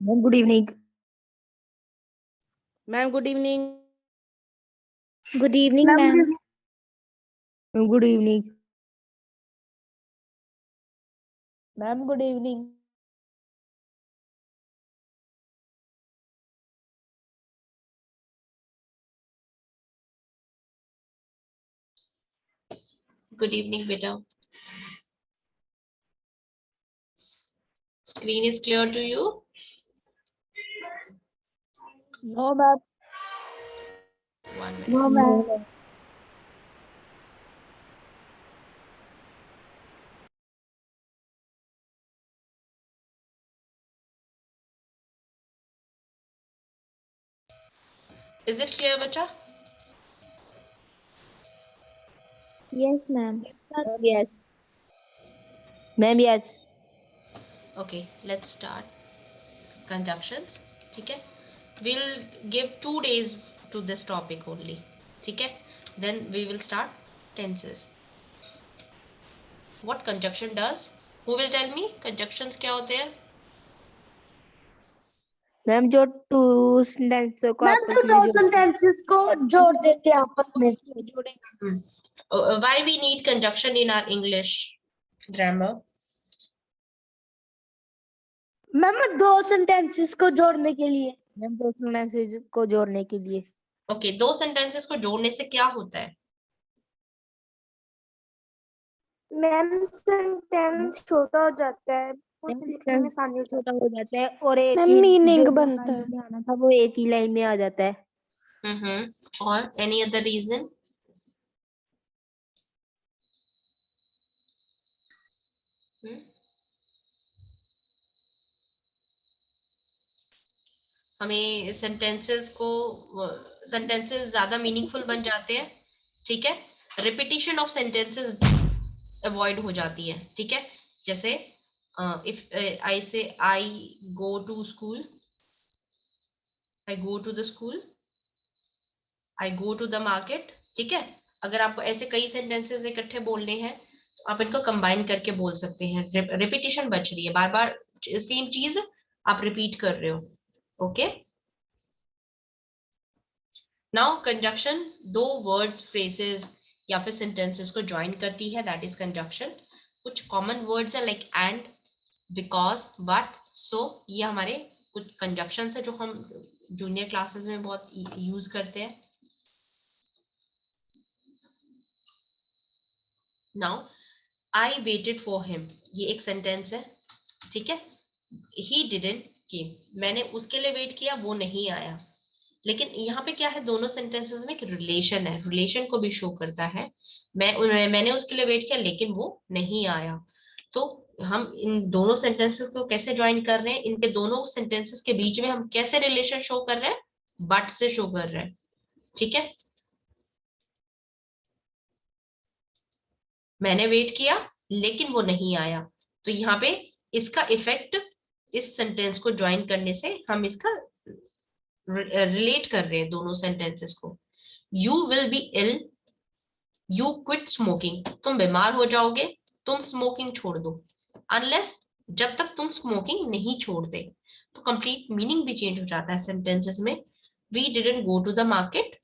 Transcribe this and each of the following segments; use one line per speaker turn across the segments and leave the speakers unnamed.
Ma'am, good evening.
Ma'am, good evening.
Good evening,
Ma'am,
ma'am.
Ma'am, good evening.
Ma'am, good evening.
Good evening, beta. Screen is clear to you?
No, ma'am.
1 minute.
No, ma'am.
Is it clear, beta?
Yes, ma'am.
Ma'am, yes. Ma'am, yes.
Okay, let's start. Conjunctions. Okay. We'll give 2 days to this topic only. Okay. Then we will start tenses. What conjunction does? Who will tell me? Conjunctions क्या होते हैं?
Ma'am जो two sentence को
ma'am
आपस
तो
में
दो
जोड़
सेंटेंसेस को जोड़ देते हैं आपस में।
Why we need conjunction in our English grammar?
Ma'am दो सेंटेंसेस को जोड़ने के लिए।
मैम दो सेंटेंसेस को जोड़ने के लिए।
Okay, 2 sentences को जोड़ने से क्या होता है?
मैम सेंटेंस छोटा हो जाता है,
मैम
उसे लिखने में
sentence
आसानी हो जाती
छोटा हो जाता है और एक
मैम
ही
मीनिंग
जो
बनता
लाइन
है।
में आना था वो एक ही लाइन में आ जाता है।
और any other reason? हमें सेंटेंसेस ज्यादा मीनिंगफुल बन जाते हैं, ठीक है। रिपीटिशन ऑफ सेंटेंसेस अवॉइड हो जाती है, ठीक है। जैसे if I say I go to school, I go to the school, I go to the market, ठीक है। अगर आपको ऐसे कई सेंटेंसेस इकट्ठे बोलने हैं तो आप इनको कंबाइन करके बोल सकते हैं। रिपीटिशन बच रही है, बार बार सेम चीज आप रिपीट कर रहे हो, ओके। नाउ कंजक्शन दो वर्ड्स, फ्रेजेस या फिर सेंटेंसेस को ज्वाइन करती है, दैट इज कंजक्शन। कुछ कॉमन वर्ड्स है लाइक एंड, बिकॉज, बट, सो, ये हमारे कुछ कंजक्शन है जो हम जूनियर क्लासेस में बहुत यूज करते हैं। Now I waited for him, ये एक सेंटेंस है, ठीक है। ही डिडंट केम, मैंने उसके लिए वेट किया, वो नहीं आया। लेकिन यहाँ पे क्या है, दोनों सेंटेंसेस में एक रिलेशन है, रिलेशन को भी शो करता है। मैंने उसके लिए वेट किया लेकिन वो नहीं आया। तो हम इन दोनों सेंटेंसेस को कैसे ज्वाइन कर रहे हैं, इनके दोनों सेंटेंसेस के बीच में हम कैसे रिलेशन शो कर रहे हैं, बट से शो कर रहे हैं, ठीक है। मैंने वेट किया लेकिन वो नहीं आया, तो यहाँ पे इसका इफेक्ट, इस सेंटेंस को ज्वाइन करने से हम इसका रिलेट कर रहे हैं दोनों सेंटेंसेस को। You will be ill, you quit smoking, तुम बीमार हो जाओगे, तुम स्मोकिंग छोड़ दो। अनलेस, जब तक तुम स्मोकिंग नहीं छोड़ते, तो कंप्लीट मीनिंग भी चेंज हो जाता है सेंटेंसेस में। We didn't go to the market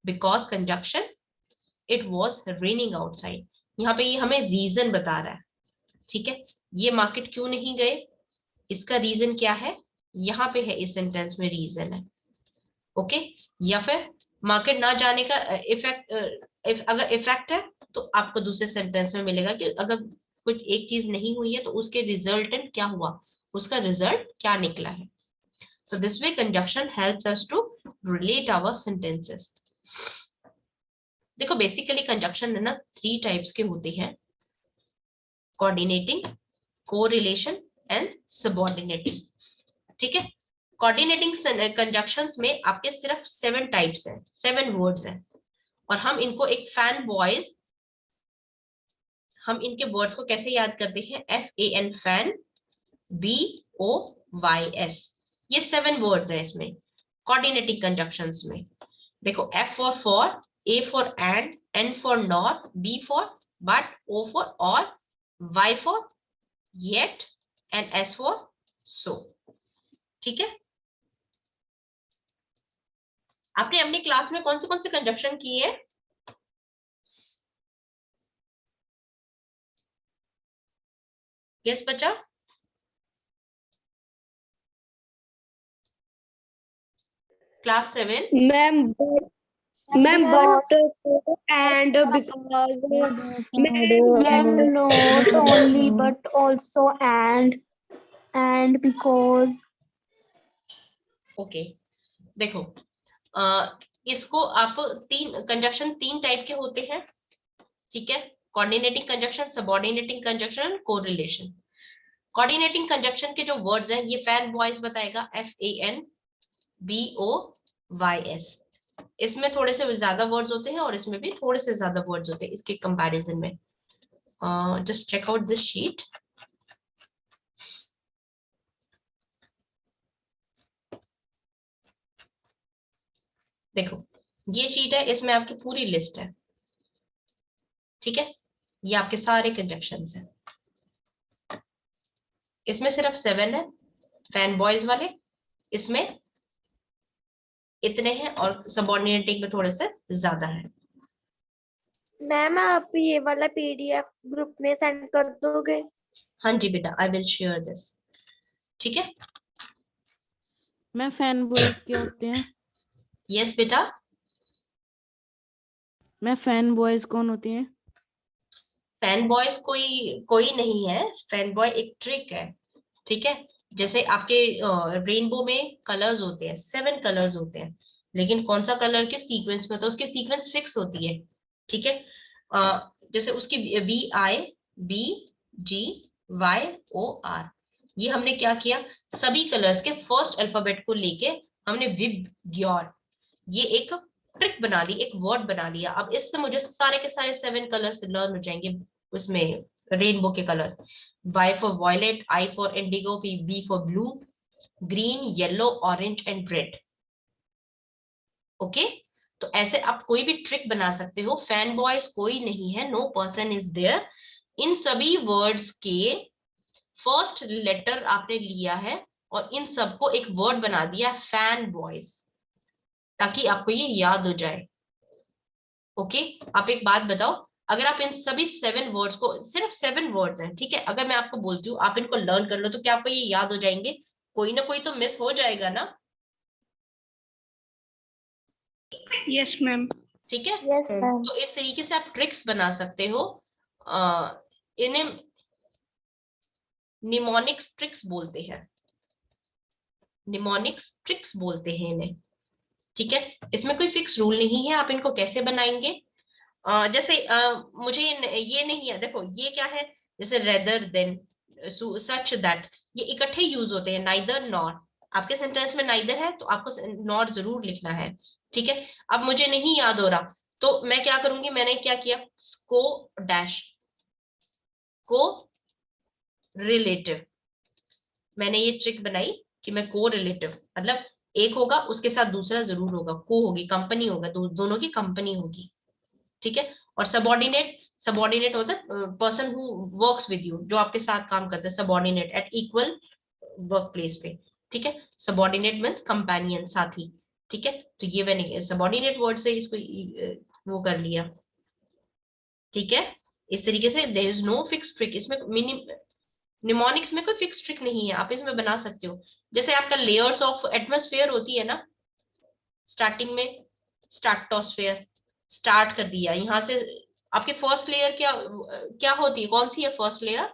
because conjunction, it was raining outside. यहाँ पे ये हमें रीजन बता रहा है, ठीक है। ये मार्केट क्यों नहीं गए, इसका रीजन क्या है, यहाँ पे है, इस सेंटेंस में रीजन है, ओके। या फिर मार्केट ना जाने का इफेक्ट, अगर इफेक्ट है तो आपको दूसरे सेंटेंस में मिलेगा कि अगर कुछ एक चीज नहीं हुई है तो उसके रिजल्टेंट क्या हुआ, उसका रिजल्ट क्या निकला है। So this way conjunction helps us to relate our sentences. देखो बेसिकली कंजक्शन है ना, 3 टाइप्स के होते हैं, कोऑर्डिनेटिंग, कोरिलेशन एंड सबऑर्डिनेटिंग, ठीक है। कोऑर्डिनेटिंग कंजक्शंस में आपके सिर्फ 7 टाइप्स हैं, 7 वर्ड्स हैं, और हम इनको एक फैन बॉयज, हम इनके वर्ड्स को कैसे याद करते हैं, FAN फैन, BOYS, ये 7 वर्ड्स हैं इसमें कोऑर्डिनेटिंग कंजक्शंस में। देखो F for, A for and, N for not, B for but, O for और, Y for yet and S for so. ठीक है, आपने अपनी क्लास में कौन से कंजक्शन किए हैं? यस बच्चा, class 7।
Ma'am but and because ma'am not only but also and because
okay देखो, इसको आप कंजक्शन तीन टाइप के होते हैं, ठीक है, coordinating conjunction, subordinating conjunction, correlation. Coordinating conjunction के जो वर्ड्स हैं ये फैन बॉयज बताएगा, FANBOYS। इसमें थोड़े से ज्यादा वर्ड्स होते हैं और इसमें भी थोड़े से ज्यादा वर्ड्स होते हैं इसके कंपैरिजन में। Just check out this sheet. देखो ये शीट है, इसमें आपकी पूरी लिस्ट है, ठीक है, ये आपके सारे कंजक्शंस हैं। इसमें सिर्फ 7 है फैन बॉयज वाले, इसमें इतने हैं और सबऑर्डिनेटिंग में थोड़े से ज्यादा है।
मैम आप ये वाला पीडीएफ ग्रुप में सेंड कर दोगे?
हाँ जी बेटा, आई विल शेयर दिस, ठीक है।
मैं फैन बॉयज क्या होते हैं?
यस बेटा,
मैं फैन बॉयज कौन होते हैं?
फैन बॉयज कोई नहीं है, फैन बॉय एक ट्रिक है, ठीक है। जैसे आपके रेनबो में कलर्स होते हैं, 7 कलर्स होते हैं, लेकिन कौन सा कलर के सीक्वेंस में, तो उसकी सीक्वेंस फिक्स होती है, ठीक है। जैसे उसकी VIBGYOR, ये हमने क्या किया, सभी कलर्स के फर्स्ट अल्फाबेट को लेके हमने विबग्योर, ये एक ट्रिक बना ली, एक वर्ड बना लिया। अब इससे मुझे सारे के सारे 7 कलर्स लर्न हो जाएंगे उसमें, रेनबो के colours, Y for violet, I for indigo, B for blue, green, yellow, orange and red। Okay, तो ऐसे आप कोई भी ट्रिक बना सकते हो। फैन बॉयज कोई नहीं है, नो पर्सन इज देयर। इन सभी वर्ड्स के फर्स्ट लेटर आपने लिया है और इन सबको एक वर्ड बना दिया फैन बॉयज, ताकि आपको ये याद हो जाए। ओके, आप एक बात बताओ, अगर आप इन सभी 7 वर्ड्स को, सिर्फ 7 वर्ड्स हैं, ठीक है, अगर मैं आपको बोलती हूँ आप इनको लर्न कर लो, तो क्या आपको ये याद हो जाएंगे? कोई ना कोई तो मिस हो जाएगा ना।
yes ma'am.
ठीक है,
यस मैम।
तो इस तरीके से आप ट्रिक्स बना सकते हो। इन्हें निमोनिक्स ट्रिक्स बोलते हैं, निमोनिक्स ट्रिक्स बोलते हैं इन्हें, ठीक है। इसमें कोई फिक्स रूल नहीं है, आप इनको कैसे बनाएंगे। जैसे मुझे ये नहीं है, देखो ये क्या है, जैसे रेदर देन, सच दैट, ये इकट्ठे यूज होते हैं, नाइदर नॉर। आपके सेंटेंस में नाइदर है तो आपको नॉर जरूर लिखना है, ठीक है। अब मुझे नहीं याद हो रहा तो मैं क्या करूंगी, मैंने क्या किया, को डैश, को रिलेटिव, मैंने ये ट्रिक बनाई कि मैं को रिलेटिव मतलब एक होगा उसके साथ दूसरा जरूर होगा, को होगी, कंपनी होगा, दोनों की कंपनी होगी, ठीक है। और सबऑर्डिनेट होता है person who works with you, जो आपके साथ काम करता है, subordinate at equal work place पे, ठीक है। सबऑर्डिनेट मीन्स कंपेनियन, साथी, ठीक है। तो ये मैंने सबऑर्डिनेट वर्ड से इसको वो कर लिया, ठीक है। इस तरीके से there is no fix trick, इसमें निमोनिक्स में कोई फिक्स ट्रिक नहीं है, आप इसमें बना सकते हो। जैसे आपका लेयर्स ऑफ एटमॉस्फेयर होती है ना, स्टार्टिंग में स्ट्रैटोस्फेयर स्टार्ट कर दिया, यहाँ से आपकी फर्स्ट लेयर क्या क्या होती है, कौन सी है फर्स्ट लेयर?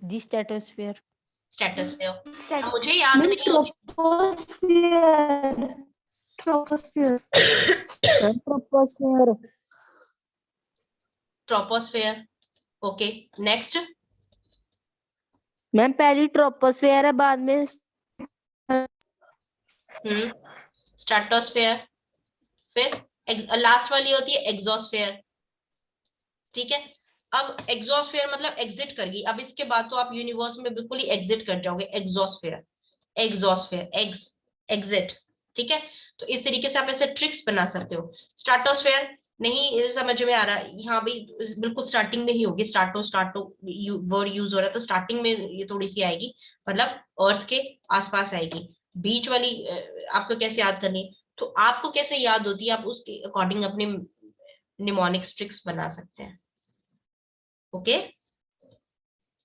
दी स्ट्रेटोस्फेयर।
स्ट्रेटोस्फेयर, मुझे याद नहीं होती। Troposphere, okay, next.
मैम पहली ट्रोपोस्फेयर है, बाद में
स्ट्रेटोस्फेयर, फिर लास्ट वाली होती है एग्जोस्फेयर, ठीक है। अब एग्जॉस्फेयर मतलब एग्जिट कर गई, अब इसके बाद तो आप यूनिवर्स में बिल्कुल ही एग्जिट कर जाओगे, एग्जॉस्फेयर, एग्जिट, ठीक है। तो इस तरीके से आप ऐसे ट्रिक्स बना सकते हो। स्ट्रेटोस्फेयर नहीं समझ में आ रहा, यहाँ भी बिल्कुल स्टार्टिंग में ही होगी, स्टार्टो वर्ड यूज हो रहा है तो स्टार्टिंग में ये थोड़ी सी आएगी, मतलब अर्थ के आसपास आएगी। बीच वाली आपको कैसे याद करनी है, तो आपको कैसे याद होती है, आप उसके अकॉर्डिंग अपने निमोनिक्स ट्रिक्स बना सकते हैं। ओके,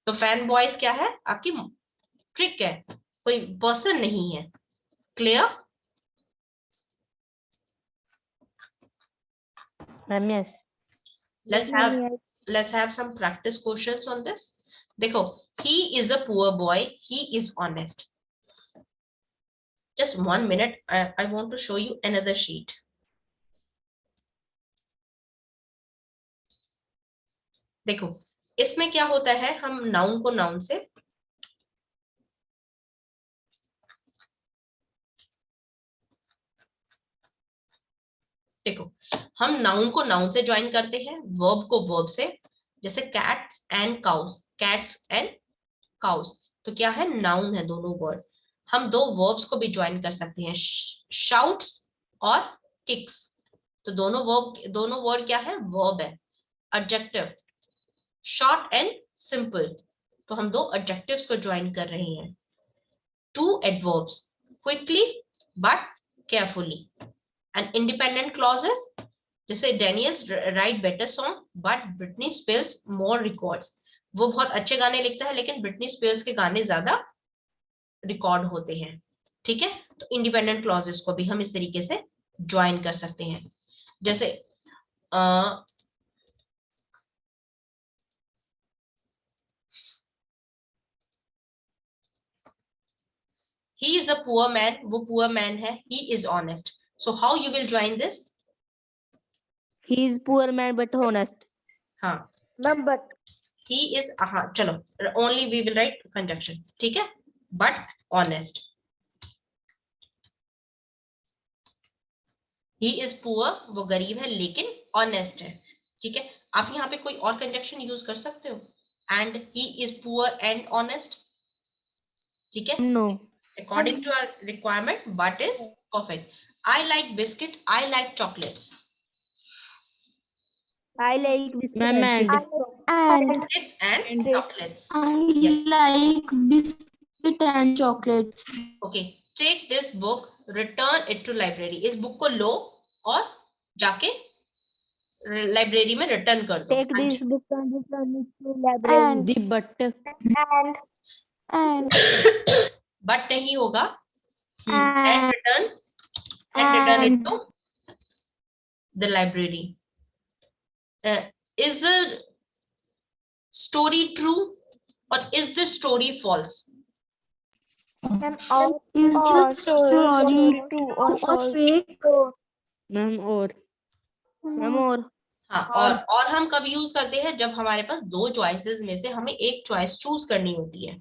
तो फैन बॉयज क्या है, आपकी ट्रिक है, कोई पर्सन नहीं है। Clear?
Ma'am yes.
let's have some practice questions on this. देखो, he is a poor boy, he is honest. Just 1 minute, I want to show you another sheet. देखो, इसमें क्या होता है, हम नाउन को नाउन से देखो, हम नाउन को नाउन से ज्वाइन करते हैं, वर्ब को वर्ब से, जैसे cats and cows, cats and cows, तो क्या है, नाउन है दोनों वर्ड। हम दो वर्ब्स को भी ज्वाइन कर सकते हैं, शाउट्स और किक्स, तो दोनों वर्ड क्या है, वर्ब है। एडजेक्टिव, शॉर्ट एंड सिंपल, तो हम दो एडजेक्टिव्स को ज्वाइन कर रहे हैं। Two adverbs, quickly but carefully. And independent clauses, जैसे Daniels write better song but Britney Spears more records, वो बहुत अच्छे गाने लिखता है लेकिन ब्रिटनी स्पीयर्स के गाने ज्यादा रिकॉर्ड होते हैं। ठीक है, तो इंडिपेंडेंट क्लॉजेस को भी हम इस तरीके से ज्वाइन कर सकते हैं, जैसे he is a poor man, वो poor man है, he is honest, so how you will join this?
he is poor man but honest.
हाँ,
मैम बट
he is, हाँ चलो, only we will write conjunction, ठीक है, but honest. he is poor, वो गरीब है लेकिन honest है। ठीक है, आप यहाँ पे कोई और कंजक्शन यूज कर सकते हो, and he is poor and honest, ठीक है,
No,
according to our requirement, but is perfect. I like biscuit, I like chocolates.
I like biscuit
ma'am
and
and
chicken.
Biscuits and chocolates.
I
Yes.
like biscuit and chocolates.
Okay, take this book, return it to library. इस book को लो और जाके library में return कर दो।
Take this book and return it to library.
The but
And
but नहीं होगा, and return it to the library. Is the story true or is the story false?
is the story true or fake?
Ma'am और
More.
हाँ, और हम कब use करते हैं, जब हमारे पास दो चॉइसेस में से हमें एक चॉइस चूज करनी होती है।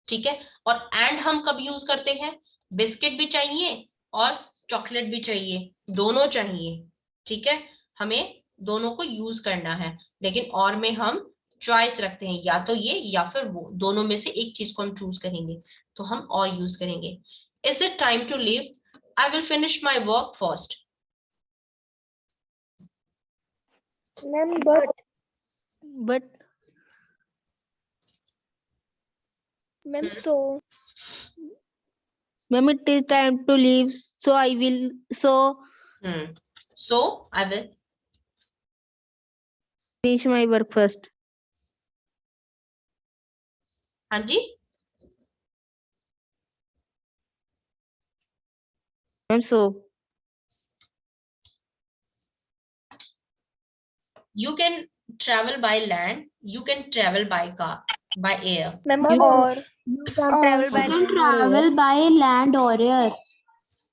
ठीक है, और एंड हम कब यूज करते हैं, बिस्किट भी चाहिए और चॉकलेट भी चाहिए, दोनों चाहिए। ठीक है, हमें दोनों को यूज करना है, लेकिन और में हम चॉइस रखते हैं, या तो ये या फिर वो, दोनों में से एक चीज को हम चूज करेंगे, तो हम और यूज करेंगे। Is it time to leave? I will finish my work first.
Ma'am
But
ma'am so
ma'am, it is time to leave. So I will. So
So I will
finish my work first.
हाँ जी,
Ma'am, so
you can travel by land, you can travel by car, by air.
Ma'am
You-
और
you can travel by land or air.
by land or air.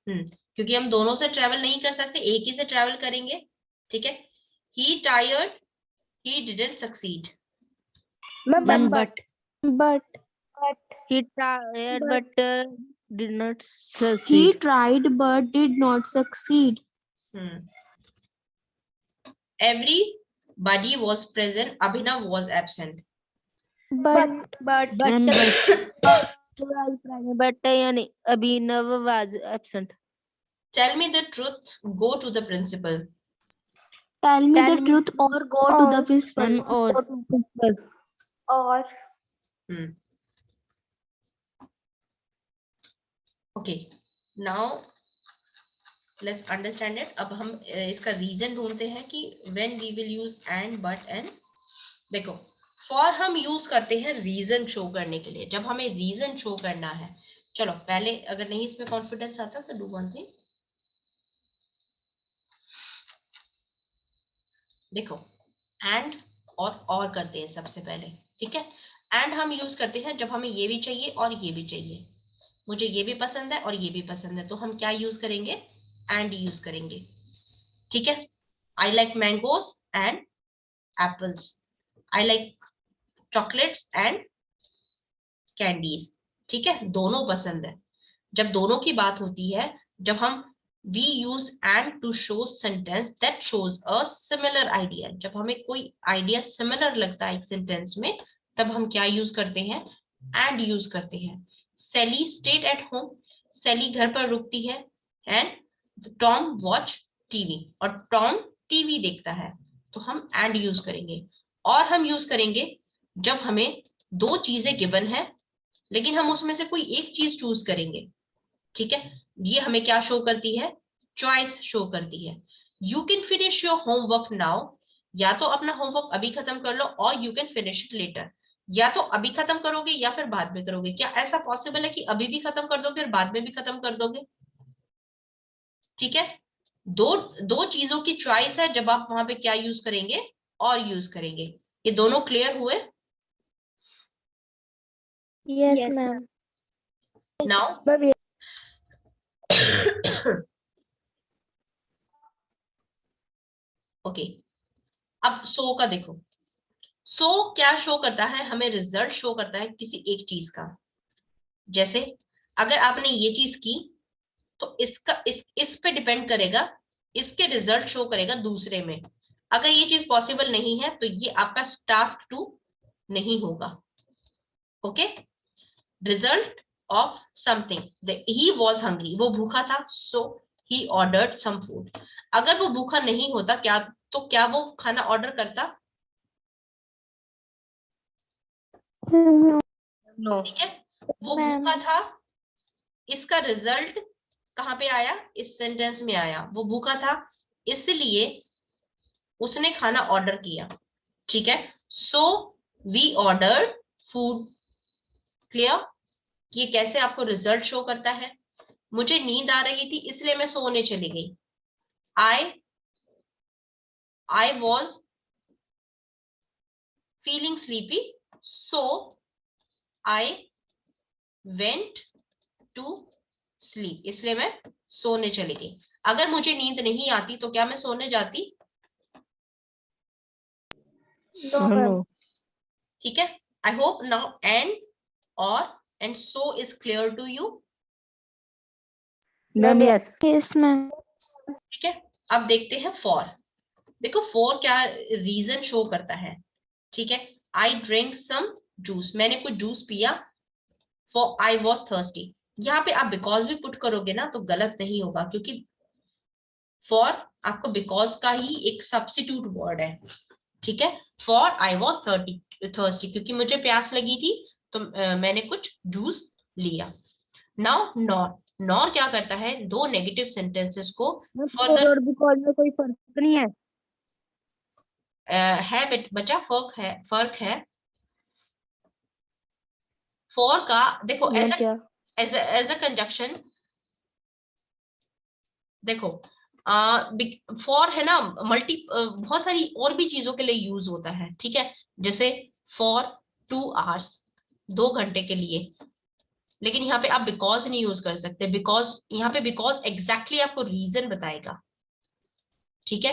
क्योंकि हम दोनों से travel नहीं कर सकते, एक ही से ट्रेवल करेंगे। ठीक है, he tired, he didn't succeed.
Ma'am but
He tried but did not
He
succeed.
tried but did not succeed.
Everybody was present, Abhinav was absent.
but
ma'am but
But yani Abhinav was absent.
Tell me the truth, go to the principal.
Tell me the truth or go to the principal.
Ma'am और
और
okay, now let's understand it. अब हम इसका reason ढूंढते हैं कि when we will use and, but and. देखो, for हम यूज करते हैं रीजन शो करने के लिए, जब हमें रीजन शो करना है। चलो पहले, अगर नहीं इसमें कॉन्फिडेंस आता तो डू वन थिंग। देखो, एंड और करते हैं सबसे पहले, ठीक है। एंड हम यूज करते हैं जब हमें ये भी चाहिए और ये भी चाहिए। मुझे ये भी पसंद है और ये भी पसंद है, तो हम क्या यूज करेंगे? एंड यूज करेंगे, ठीक है। I like mangoes and apples, I like chocolates and candies, ठीक है, दोनों पसंद है। जब दोनों की बात होती है, जब हम we use and to show sentence that shows a similar idea, जब हमें कोई आइडिया सिमिलर लगता है एक सेंटेंस में, तब हम क्या यूज करते हैं? एंड यूज करते हैं। Sally stayed at home, सैली घर पर रुकती है, एंड टॉम वॉच टीवी, और टॉम टीवी देखता है, तो हम एंड यूज करेंगे। और हम यूज करेंगे जब हमें दो चीजें गिवन है, लेकिन हम उसमें से कोई एक चीज चूज करेंगे, ठीक है। ये हमें क्या शो करती है? चॉइस शो करती है। You can finish your homework now, या तो अपना होमवर्क अभी खत्म कर लो, और you can finish it later, या तो अभी खत्म करोगे या फिर बाद में करोगे। क्या ऐसा पॉसिबल है कि अभी भी खत्म कर दोगे और बाद में भी खत्म कर दोगे? ठीक है, दो चीजों की चॉइस है, जब आप वहां पे क्या यूज करेंगे? और यूज करेंगे। ये दोनों क्लियर हुए?
Yes ma'am.
नाउ ओके, अब सो का देखो। सो क्या शो करता है? हमें रिजल्ट शो करता है किसी एक चीज का। जैसे अगर आपने ये चीज की, तो इसका इस पे डिपेंड करेगा, इसके रिजल्ट शो करेगा दूसरे में। अगर ये चीज पॉसिबल नहीं है, तो ये आपका टास्क 2 नहीं होगा। Okay, result of something, he was hungry, वो भूखा था, सो ही ऑर्डर्ड सम फूड। अगर वो भूखा नहीं होता, क्या वो खाना ऑर्डर करता?
नो।
ठीक है, वो भूखा था, इसका रिजल्ट कहां पे आया? इस सेंटेंस में आया। वो भूखा था, इसलिए उसने खाना ऑर्डर किया, ठीक है। So we order food. Clear? ये कैसे आपको रिजल्ट शो करता है? मुझे नींद आ रही थी, इसलिए मैं सोने चली गई। I was feeling sleepy, so I went to sleep, इसलिए मैं सोने चली गई। अगर मुझे नींद नहीं आती, तो क्या मैं सोने जाती?
नो।
ठीक है, आई होप नाउ एंड और and so is clear to you.
Ma'am yes.
Yes, ma'am.
ठीक है, अब देखते हैं फॉर। देखो, फॉर क्या रीजन शो करता है, ठीक है। आई ड्रिंक सम जूस, मैंने कुछ जूस पिया। फॉर आई वॉज थर्स्टी, यहाँ पे आप बिकॉज भी पुट करोगे ना, तो गलत नहीं होगा, क्योंकि फॉर आपको बिकॉज का ही एक सब्स्टिट्यूट वर्ड है, ठीक है। फॉर आई वॉज थर्स्टी, क्योंकि मुझे प्यास लगी थी, तो मैंने कुछ जूस लिया। नाउ नॉर क्या करता है? दो नेगेटिव सेंटेंसेस को फर्दर
और बिकॉज में कोई फर्क नहीं है।
है बच्चा, फर्क है। फॉर का देखो,
मैम क्या?
एज अ कंजक्शन, देखो फॉर है ना, बहुत सारी और भी चीजों के लिए यूज होता है, ठीक है। जैसे फॉर 2 hours, 2 घंटे के लिए। लेकिन यहाँ पे आप बिकॉज नहीं यूज कर सकते, बिकॉज यहाँ पे बिकॉज एग्जैक्टली आपको रीजन बताएगा, ठीक है,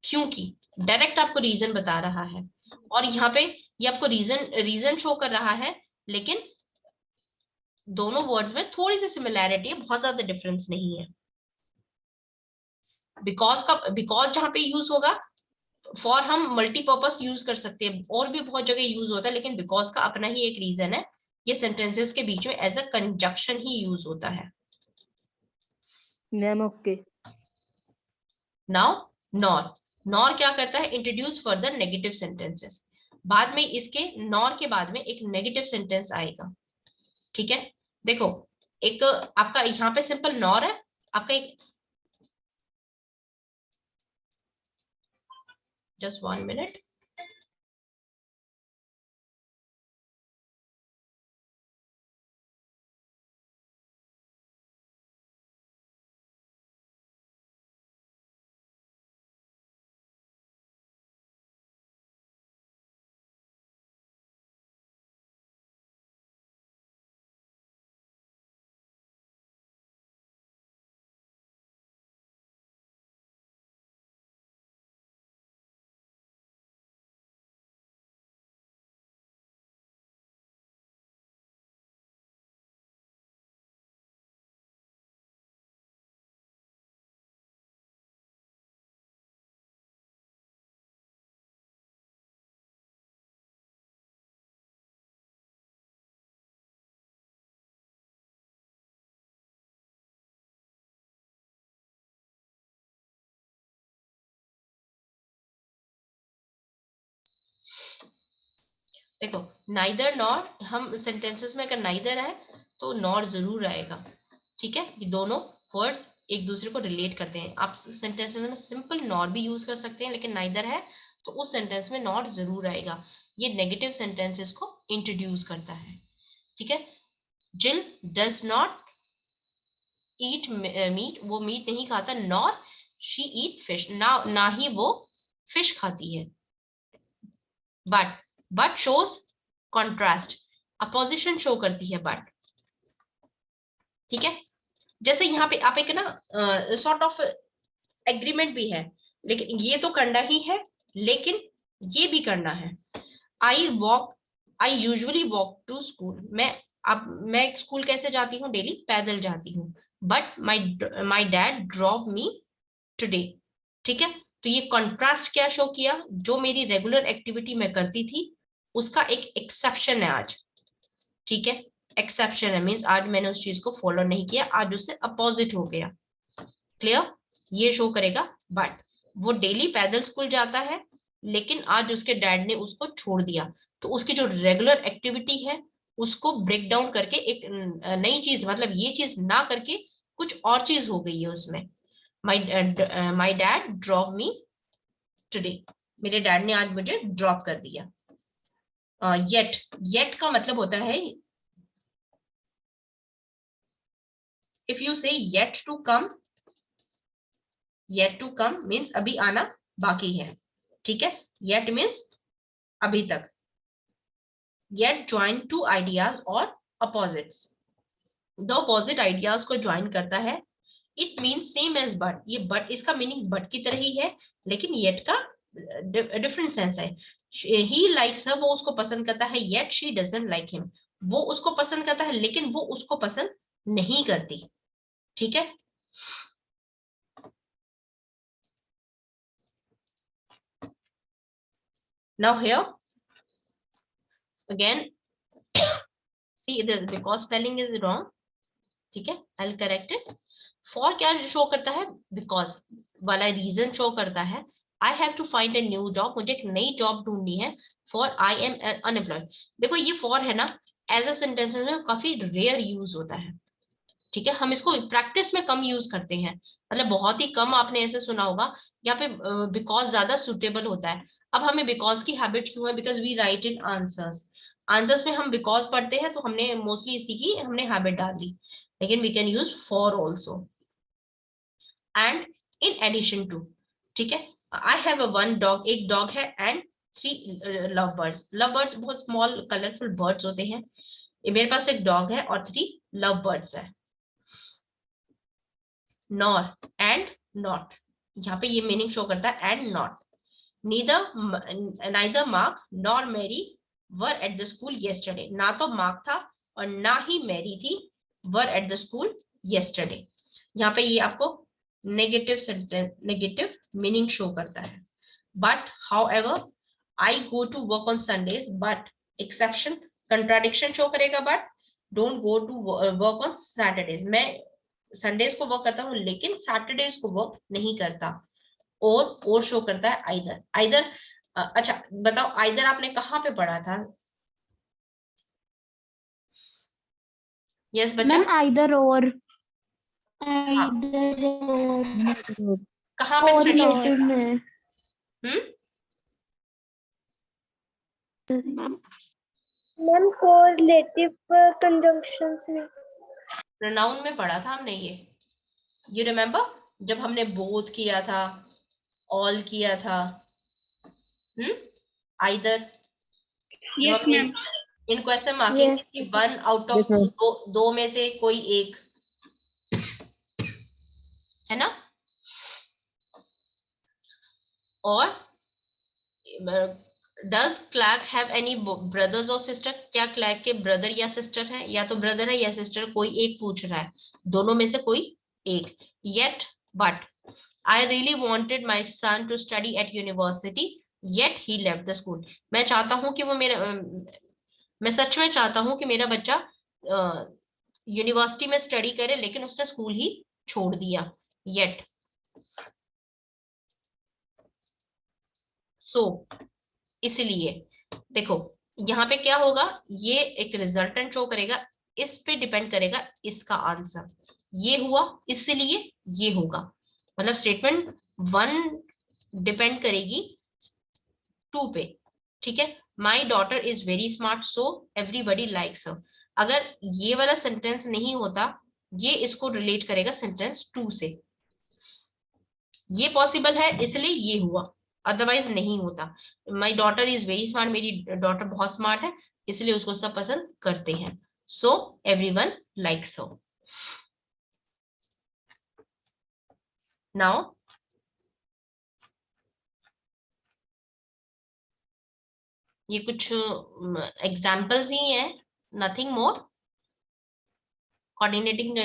क्योंकि डायरेक्ट आपको रीजन बता रहा है। और यहाँ पे ये आपको रीजन शो कर रहा है, लेकिन दोनों वर्ड्स में थोड़ी सी सिमिलैरिटी है, बहुत ज्यादा डिफरेंस नहीं है। बिकॉज जहां पे यूज होगा, फॉर हम मल्टीपर्पज यूज कर सकते हैं, और भी बहुत जगह यूज होता है, लेकिन बिकॉज का अपना ही एक रीजन है। ये सेंटेंसेस के बीच में एज अ कंजक्शन ही यूज होता है।
Ma'am okay.
नाउ नॉर क्या करता है, इंट्रोड्यूस फर्दर नेगेटिव सेंटेंसेस, बाद में इसके नॉर के बाद में एक नेगेटिव सेंटेंस आएगा, ठीक है। देखो एक आपका यहाँ पे सिंपल नॉर है, आपका एक जस्ट 1 मिनट, देखो नाइदर नॉर, हम सेंटेंसेस में अगर नाइदर है तो नॉर जरूर आएगा, ठीक है। ये दोनों वर्ड्स एक दूसरे को रिलेट करते हैं, आप सेंटेंसेस में सिंपल नॉर भी यूज कर सकते हैं, लेकिन नाइदर है तो उस सेंटेंस में नॉर जरूर आएगा, ये नेगेटिव सेंटेंसेस को इंट्रोड्यूस करता है, ठीक है। जिल डज नॉट ईट मीट, वो मीट नहीं खाता, नॉर शी ईट फिश, ना ही वो फिश खाती है। But shows contrast, opposition show करती है बट, ठीक है। जैसे यहाँ पे आप एक ना सॉर्ट ऑफ एग्रीमेंट भी है, लेकिन ये तो करना ही है, लेकिन ये भी करना है। I usually walk to school, मैं स्कूल कैसे जाती हूँ, डेली पैदल जाती हूँ, but my dad drove me today, ठीक है। तो ये कॉन्ट्रास्ट क्या शो किया, जो मेरी रेगुलर एक्टिविटी मैं करती थी उसका एक एक्सेप्शन है आज, ठीक है। एक्सेप्शन है मीन्स आज मैंने उस चीज को फॉलो नहीं किया, आज उससे अपोजिट हो गया, क्लियर। ये शो करेगा बट वो डेली पैदल स्कूल जाता है, लेकिन आज उसके डैड ने उसको छोड़ दिया, तो उसकी जो रेगुलर एक्टिविटी है उसको ब्रेक डाउन करके एक नई चीज, मतलब ये चीज ना करके कुछ और चीज हो गई है उसमें। My dad drop me today, मेरे डैड ने आज मुझे ड्रॉप कर दिया। येट का मतलब होता है, इफ यू से येट टू कम मीन्स अभी आना बाकी है, ठीक है। येट मीन्स अभी तक। येट ज्वाइन टू आइडियाज और अपोजिट्स, दो अपोजिट आइडियाज को ज्वाइन करता है। It means same as but, ये बट इसका मीनिंग बट की तरह ही है, लेकिन येट का डिफरेंट सेंस है। ही लाइक्स हर, वो उसको पसंद करता है, yet she doesn't like him, वो उसको पसंद करता है लेकिन वो उसको पसंद नहीं करती, ठीक है। Now here again see this because spelling is wrong, ठीक है, I'll correct it. For क्या शो करता है, because वाला रीजन शो करता है। I have to find a new job, मुझे एक नई जॉब ढूंढनी है। For I am unemployed, देखो ये for है ना, एज अ सेंटेंसेस में काफी रेयर यूज होता है, ठीक है। हम इसको प्रैक्टिस में कम यूज करते हैं, मतलब बहुत ही कम आपने ऐसे सुना होगा। यहाँ पे बिकॉज ज्यादा सुटेबल होता है। अब हमें बिकॉज की हैबिट क्यों है, because we write in answers में हम बिकॉज पढ़ते हैं, तो हमने मोस्टली इसी की हमने हैबिट डाल ली, लेकिन we can use for also and in addition to, ठीक है। आई हैव वन डॉग, एक डॉग है, and 3 love birds, love birds बहुत स्मॉल कलरफुल बर्ड्स होते हैं। मेरे पास एक डॉग है और 3 लव बर्ड्स है। नॉर एंड नॉट, यहाँ पे ये मीनिंग शो करता है and not. neither Mark nor Mary were at the school yesterday, ना तो मार्क था और ना ही मैरी थी वर एट द स्कूल yesterday। यहाँ पे ये आपको नेगेटिव मीनिंग शो करता है। But however I go to work on Sundays, but exception contradiction show करेगा, but don't go to work on Saturdays, मैं संडेज को वर्क करता हूँ लेकिन सैटरडेज को वर्क नहीं करता। और शो करता है आइदर। आइदर अच्छा बताओ, आइदर आपने कहाँ पे पढ़ा था? यस बच्चा,
मैम आइदर और
कहाँ पे स्टडी?
कोरिलेटिव में
मैम कोरिलेटिव कंजंक्शंस में।
प्रोनाउन में पढ़ा था हमने ये, यू रिमेम्बर, जब हमने बोथ किया था, ऑल किया था, आइदर।
Yes ma'am.
इनको ऐसे मार्किंग कि वन आउट ऑफ दो में से कोई एक, है ना? और डज क्लैग हैव एनी ब्रदर्स और सिस्टर? क्या क्लैग के ब्रदर या सिस्टर है? या तो ब्रदर है या सिस्टर, कोई एक पूछ रहा है, दोनों में से कोई एक। Yet but I really wanted my son to study at university yet he left the school. मैं चाहता हूं कि वो मैं सच में चाहता हूं कि मेरा बच्चा यूनिवर्सिटी में स्टडी करे, लेकिन उसने स्कूल ही छोड़ दिया। येट। सो इसलिए देखो यहाँ पे क्या होगा, ये एक रिजल्टेंट शो करेगा, इस पे डिपेंड करेगा इसका आंसर। ये हुआ इसलिए ये होगा, मतलब स्टेटमेंट 1 डिपेंड करेगी 2 पे। ठीक है, my daughter is very smart so everybody likes her. अगर ये वाला सेंटेंस नहीं होता, ये इसको रिलेट करेगा सेंटेंस 2 से। ये पॉसिबल है इसलिए ये हुआ, अदरवाइज नहीं होता। माई डॉटर इज वेरी स्मार्ट, मेरी डॉटर बहुत स्मार्ट है, इसलिए उसको सब पसंद करते हैं। सो एवरीवन लाइक्स हर। नाउ ये कुछ एग्जाम्पल्स ही हैं, नथिंग मोर। कोऑर्डिनेटिंग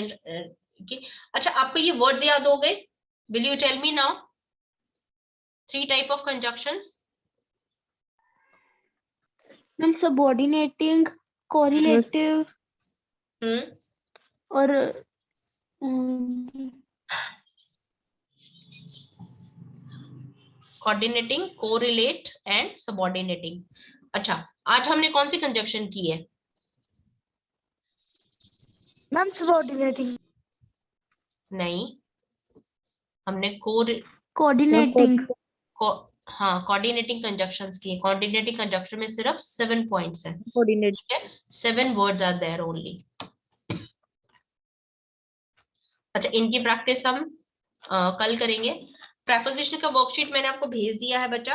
अच्छा, आपको ये वर्ड्स याद हो गए? Will you tell me now 3 type of conjunctions?
Ma'am subordinating, correlative और
कोऑर्डिनेटिंग, कोरिलेट एंड सबऑर्डिनेटिंग। अच्छा, आज हमने कौन सी कंजक्शन की है?
मैम सबऑर्डिनेटिंग,
नहीं, हमने
कोऑर्डिनेटिंग।
हाँ, कोऑर्डिनेटिंग कंजक्शंस की है। कोऑर्डिनेटिंग कंजक्शन में सिर्फ 7 पॉइंट्स हैं, ठीक है? 7 वर्ड्स आर देयर ओनली। अच्छा, इनकी प्रैक्टिस हम कल करेंगे। प्रेपोजिशन का वर्कशीट मैंने आपको भेज दिया है बच्चा,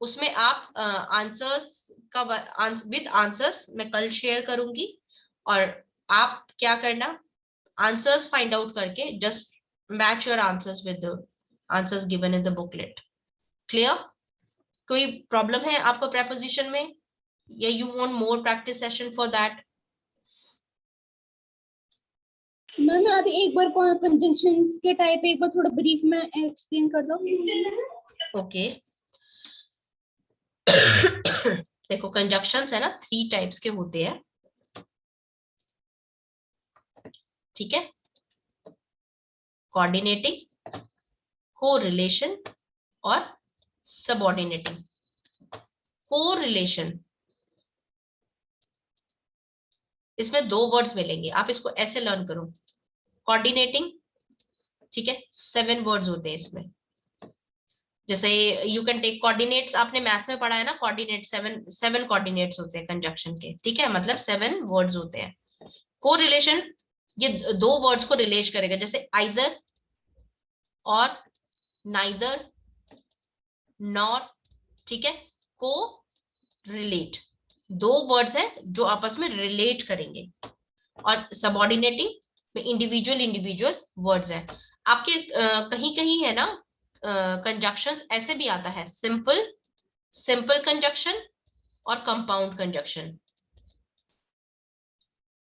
उसमें आप आंसर्स का विद आंसर्स मैं कल शेयर करूंगी, और आप क्या करना, आंसर्स फाइंड आउट करके just match your answers with the answers given in the booklet. Clear? कोई प्रॉब्लम है आपको प्रेपोजिशन में, या you want more practice session for that?
Ma'am आप एक बार कंजंक्शंस के टाइप एक बार थोड़ा ब्रीफ में एक्सप्लेन कर दो।
ओके देखो, कंजक्शंस है ना, 3 टाइप्स के होते हैं, ठीक है? कोऑर्डिनेटिंग, कोरिलेशन और सबऑर्डिनेटिंग। कोरिलेशन, इसमें 2 वर्ड्स मिलेंगे, आप इसको ऐसे लर्न करो। कोऑर्डिनेटिंग, ठीक है, 7 वर्ड्स होते हैं इसमें। जैसे यू कैन टेक कोऑर्डिनेट्स, आपने मैथ्स में पढ़ा है ना, कोऑर्डिनेट 7 कोऑर्डिनेट्स होते हैं कंजक्शन के, ठीक है? मतलब 7 वर्ड्स होते हैं। कोरिलेशन, ये 2 वर्ड्स को रिलेट करेगा, जैसे आइदर और नाइदर, नॉर, ठीक है? को रिलेट, 2 वर्ड्स हैं जो आपस में रिलेट करेंगे। और सबऑर्डिनेटिंग में इंडिविजुअल वर्ड्स हैं। आपके कहीं कहीं है ना कंजक्शंस ऐसे भी आता है, सिंपल कंजक्शन और कंपाउंड कंजक्शन।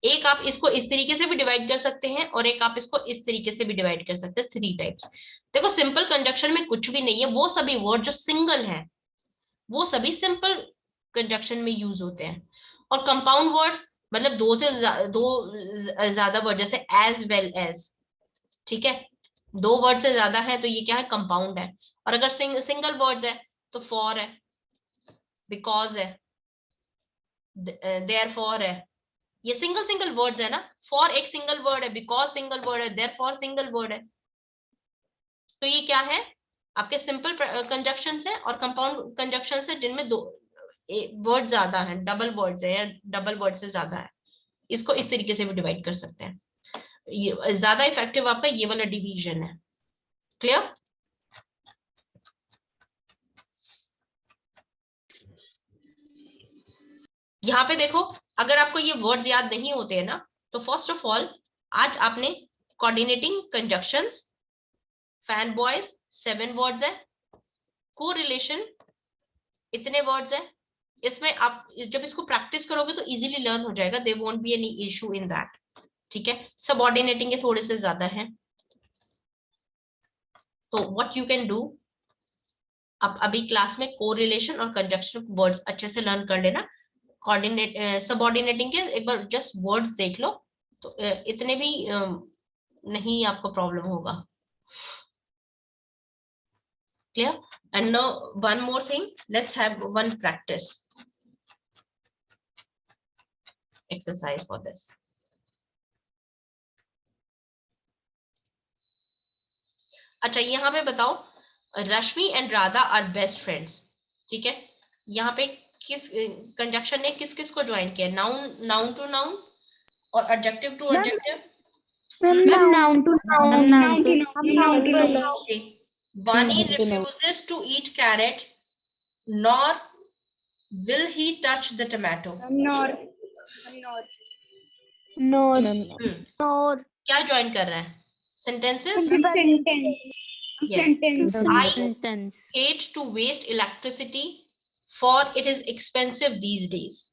एक आप इसको इस तरीके से भी डिवाइड कर सकते हैं, और एक आप इसको इस तरीके से भी डिवाइड कर सकते हैं। 3 टाइप्स। देखो, सिंपल कंजक्शन में कुछ भी नहीं है, वो सभी वर्ड जो सिंगल हैं वो सभी सिंपल कंजक्शन में यूज होते हैं। और कंपाउंड वर्ड्स मतलब 2 से ज्यादा वर्ड, जैसे एज वेल एज, ठीक है? दो वर्ड से ज्यादा है तो ये क्या है, कंपाउंड है। और अगर सिंगल वर्ड्स है तो फॉर है, बिकॉज है, देयरफॉर है। ये सिंगल वर्ड्स है ना, फॉर एक सिंगल वर्ड है, बिकॉज सिंगल वर्ड है, देयरफॉर सिंगल वर्ड है। तो ये क्या है, आपके सिंपल कंजक्शंस है और कंपाउंड कंजक्शंस है जिनमें दो वर्ड ज्यादा है, डबल वर्ड्स है या डबल वर्ड से ज्यादा है। इसको इस तरीके से भी डिवाइड कर सकते हैं। ये ज्यादा इफेक्टिव आपका ये वाला डिवीजन है। क्लियर? यहाँ पे देखो, अगर आपको ये वर्ड्स याद नहीं होते हैं ना, तो फर्स्ट ऑफ ऑल आज आपने coordinating conjunctions, fan boys 7 words है, कोरिलेशन इतने वर्ड्स है। इसमें आप जब इसको प्रैक्टिस करोगे तो इजीली लर्न हो जाएगा, there won't be any issue in that. ठीक है, सबऑर्डिनेटिंग के थोड़े से ज्यादा है। तो व्हाट यू कैन डू, आप अभी क्लास में कोरिलेशन और कंजक्शन वर्ड्स अच्छे से लर्न कर लेना। कोऑर्डिनेट सबऑर्डिनेटिंग के एक बार जस्ट वर्ड्स देख लो, तो इतने भी नहीं आपको प्रॉब्लम होगा। Clear? And now one more thing, let's have one practice exercise for this. अच्छा, यहाँ पे बताओ, Rashmi and Radha are best friends. ठीक है, यहाँ पे किस कंजक्शन ने किस किस को ज्वाइन किया, नाउन नाउन टू नाउन और adjective to adjective.
Noun to noun.
Noun to
Noun to noun.
Okay. Vani
Noun to noun.
refuses to eat carrot, nor will he touch the tomato.
Nor.
Nor.
क्या join कर रहा है, sentences.
Sentence.
Yes.
Sentence.
I
Sentence.
hate to waste electricity, for it is expensive these days.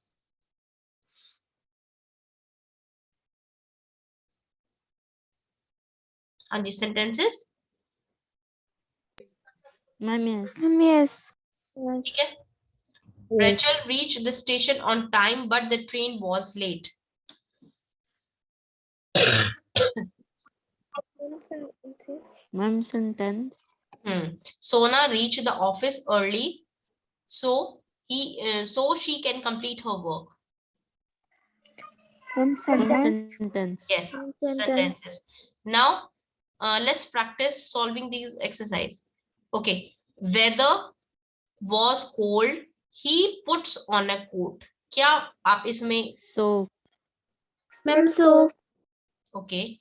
हाँ जी, sentences।
Ma'am, yes.
Yes.
ठीक है, Rachel reached the station on time, but the train was late.
Ma'am, sentence.
Sona reached the office early, so she can complete her work.
Ma'am,
Sentence.
sentence.
Yes, sentences. Now, let's practice solving these exercise. Okay, weather was cold. He puts on a coat. क्या आप इसमें
So,
Ma'am, so.
okay,